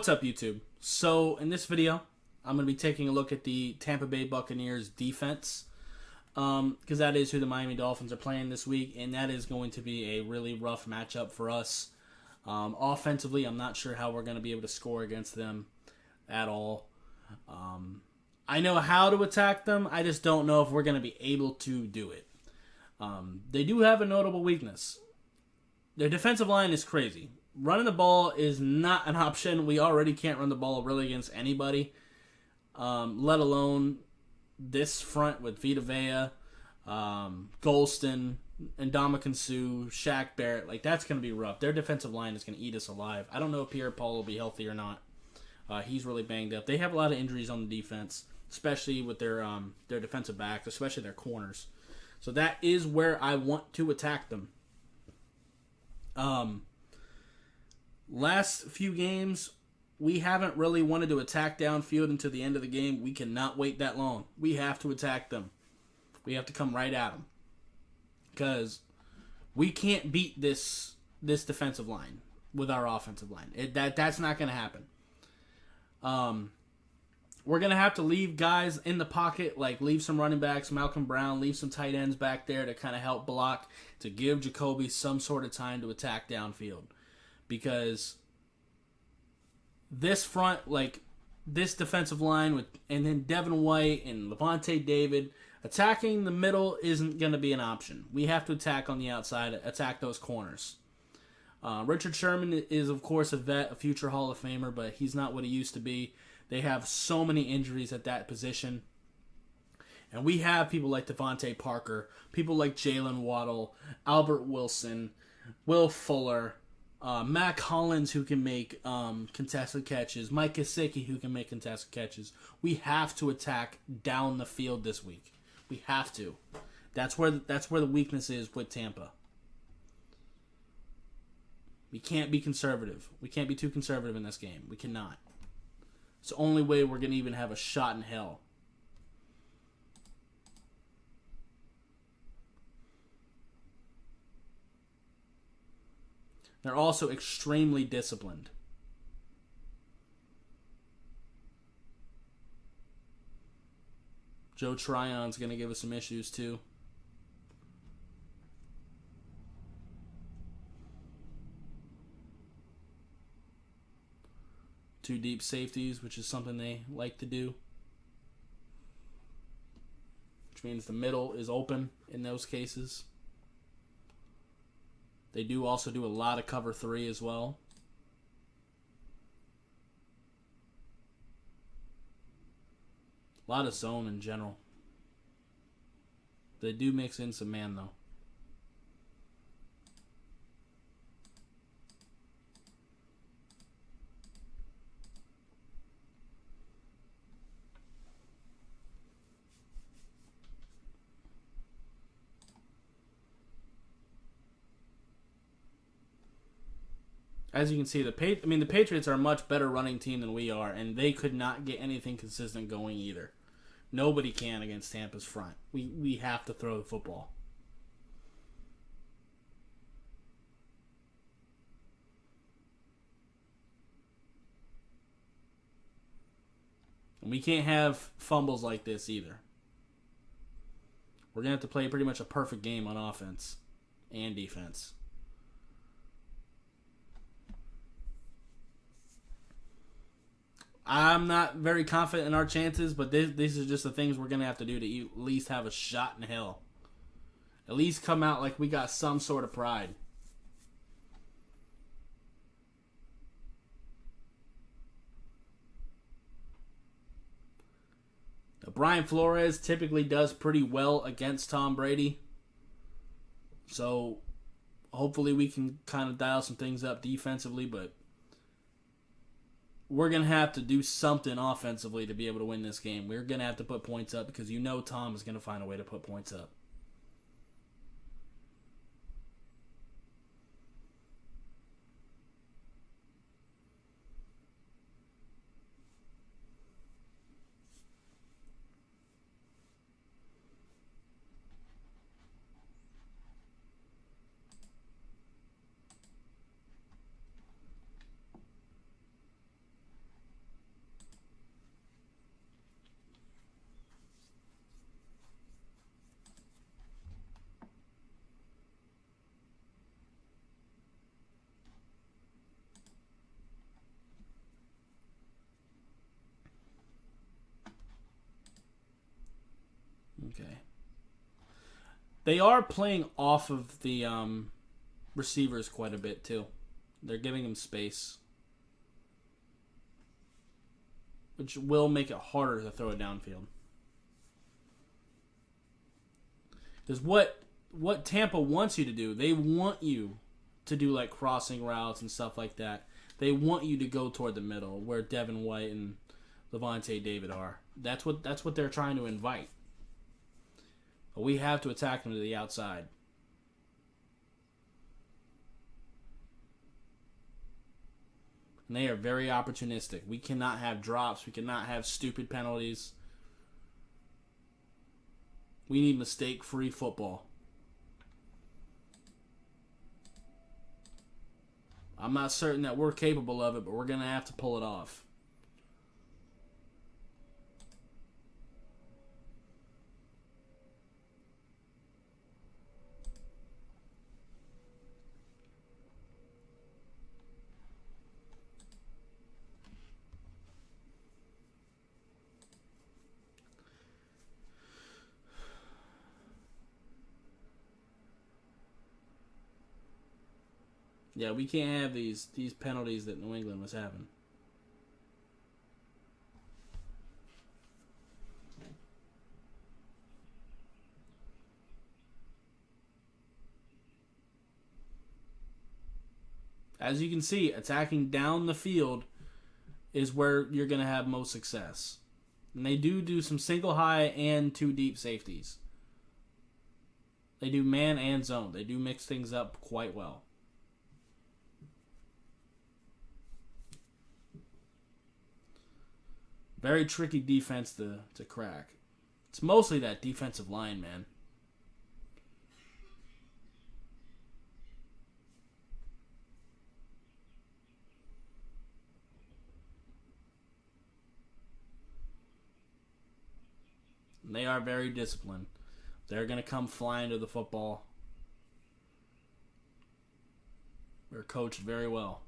What's up, YouTube? So, in this video, I'm going to be taking a look at the Tampa Bay Buccaneers defense, because that is who the Miami Dolphins are playing this week, and that is going to be a really rough matchup for us. Offensively, I'm not sure how we're going to be able to score against them at all. I know how to attack them, I just don't know if we're going to be able to do it. They do have a notable weakness. Their defensive line is crazy. Running the ball is not an option. We already can't run the ball really against anybody, let alone this front with Vita Vea, Golston, Ndamukong Suh, Shaq Barrett. Like, that's going to be rough. Their defensive line is going to eat us alive. I don't know if Pierre-Paul will be healthy or not. He's really banged up. They have a lot of injuries on the defense, especially with their defensive backs, especially their corners. So that is where I want to attack them. Last few games, we haven't really wanted to attack downfield until the end of the game. We cannot wait that long. We have to attack them. We have to come right at them. Because we can't beat this defensive line with our offensive line. That's not going to happen. We're going to have to leave guys in the pocket, like leave some running backs, Malcolm Brown, leave some tight ends back there to kind of help block, to give Jacoby some sort of time to attack downfield. Because this front, like this defensive line, and then Devin White and Levante David, attacking the middle isn't going to be an option. We have to attack on the outside, attack those corners. Richard Sherman is, of course, a vet, a future Hall of Famer, but he's not what he used to be. They have so many injuries at that position. And we have people like Devontae Parker, people like Jalen Waddle, Albert Wilson, Will Fuller, Mac Hollins, who can make contested catches, Mike Gesicki, who can make contested catches. We have to attack down the field this week. We have to. That's where the weakness is with Tampa. We can't be conservative. We can't be too conservative in this game. We cannot. It's the only way we're going to even have a shot in hell. They're also extremely disciplined. Joe Tryon's going to give us some issues too. Two deep safeties, which is something they like to do. Which means the middle is open in those cases. They do also do a lot of cover 3 as well. A lot of zone in general. They do mix in some man, though. As you can see, the Patriots are a much better running team than we are, and they could not get anything consistent going either. Nobody can against Tampa's front. We have to throw the football. And we can't have fumbles like this either. We're going to have to play pretty much a perfect game on offense and defense. I'm not very confident in our chances, but these are just the things we're going to have to do to at least have a shot in hell. At least come out like we got some sort of pride. Now, Brian Flores typically does pretty well against Tom Brady. So hopefully we can kind of dial some things up defensively, but we're going to have to do something offensively to be able to win this game. We're going to have to put points up because you know Tom is going to find a way to put points up. Okay. They are playing off of the receivers quite a bit, too. They're giving them space, which will make it harder to throw it downfield. Because what Tampa wants you to do, they want you to do like crossing routes and stuff like that. They want you to go toward the middle where Devin White and Levante David are. That's what they're trying to invite. But we have to attack them to the outside. And they are very opportunistic. We cannot have drops. We cannot have stupid penalties. We need mistake-free football. I'm not certain that we're capable of it, but we're going to have to pull it off. Yeah, we can't have these penalties that New England was having. As you can see, attacking down the field is where you're going to have most success. And they do some single high and two deep safeties. They do man and zone. They do mix things up quite well. Very tricky defense to crack. It's mostly that defensive line, man. And they are very disciplined. They're going to come flying to the football. They're coached very well.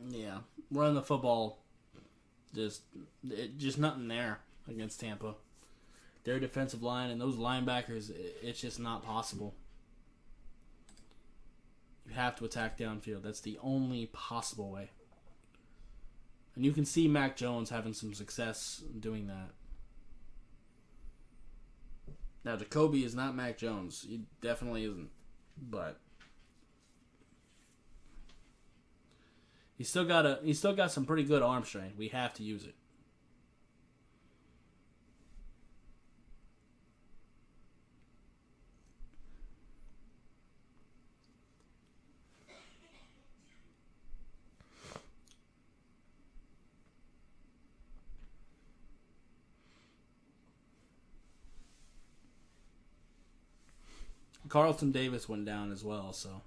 Yeah, running the football, just nothing there against Tampa. Their defensive line and those linebackers, it's just not possible. You have to attack downfield. That's the only possible way. And you can see Mac Jones having some success doing that. Now, Jacoby is not Mac Jones. He definitely isn't. But he's still got some pretty good arm strength. We have to use it. Carlton Davis went down as well, so.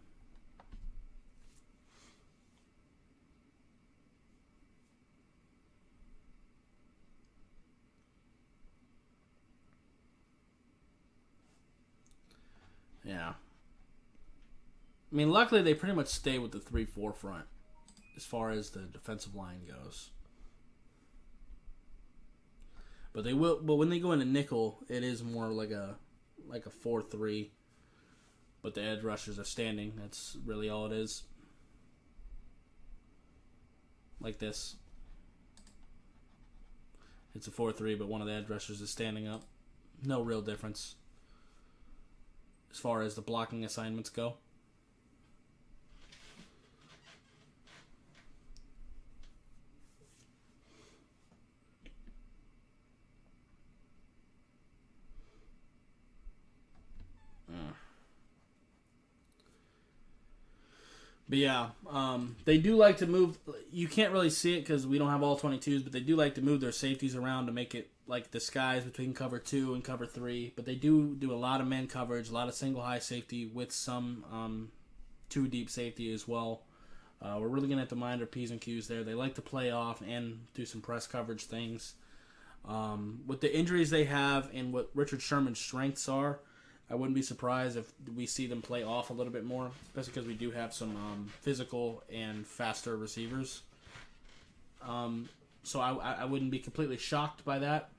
Yeah. I mean, luckily they pretty much stay with the 3-4 front as far as the defensive line goes. But when they go into nickel, it is more like a 4-3. But the edge rushers are standing. That's really all it is. Like this. It's a 4-3, but one of the edge rushers is standing up. No real difference as far as the blocking assignments go. But yeah, they do like to move. You can't really see it because we don't have all 22s, but they do like to move their safeties around to make it like disguise between cover 2 and cover 3. But they do a lot of man coverage, a lot of single high safety with some 2 deep safety as well. We're really going to have to mind our P's and Q's there. They like to play off and do some press coverage things. With the injuries they have and what Richard Sherman's strengths are, I wouldn't be surprised if we see them play off a little bit more, especially because we do have some physical and faster receivers. So I wouldn't be completely shocked by that.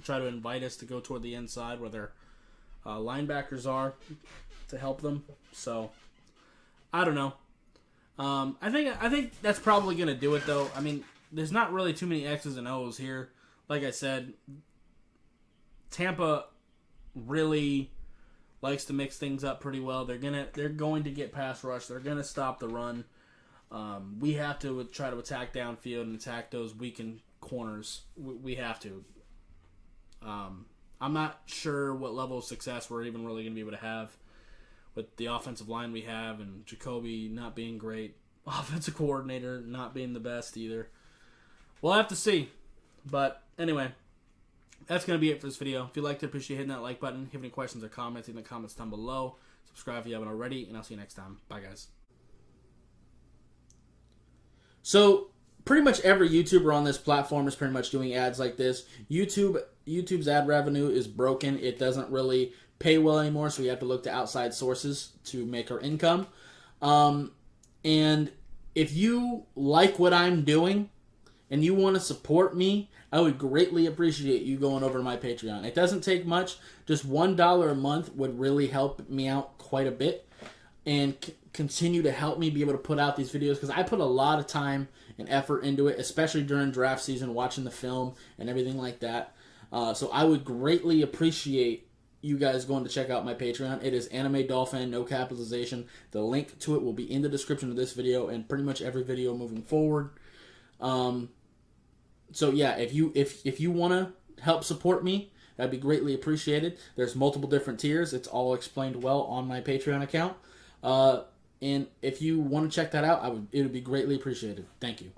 Try to invite us to go toward the inside where their linebackers are to help them. So I don't know. I think that's probably going to do it, though. I mean, there's not really too many X's and O's here. Like I said, Tampa really likes to mix things up pretty well. They're going to get pass rush. They're going to stop the run. We have to try to attack downfield and attack those weakened corners. We have to. I'm not sure what level of success we're even really going to be able to have with the offensive line we have and Jacoby not being great. Offensive coordinator not being the best either. We'll have to see. But anyway, that's going to be it for this video. If you liked it, appreciate hitting that like button. If you have any questions or comments, in the comments down below. Subscribe if you haven't already, and I'll see you next time. Bye, guys. So, pretty much every YouTuber on this platform is pretty much doing ads like this. YouTube's ad revenue is broken. It doesn't really pay well anymore, so we have to look to outside sources to make our income. And if you like what I'm doing and you want to support me, I would greatly appreciate you going over to my Patreon. It doesn't take much. Just $1 a month would really help me out quite a bit and continue to help me be able to put out these videos because I put a lot of time and effort into it, especially during draft season, watching the film and everything like that. So I would greatly appreciate you guys going to check out my Patreon. It is Anime Dolphin, no capitalization. The link to it will be in the description of this video and pretty much every video moving forward. So yeah, if you want to help support me, that'd be greatly appreciated. There's multiple different tiers. It's all explained well on my Patreon account. And if you want to check that out, it would be greatly appreciated. Thank you.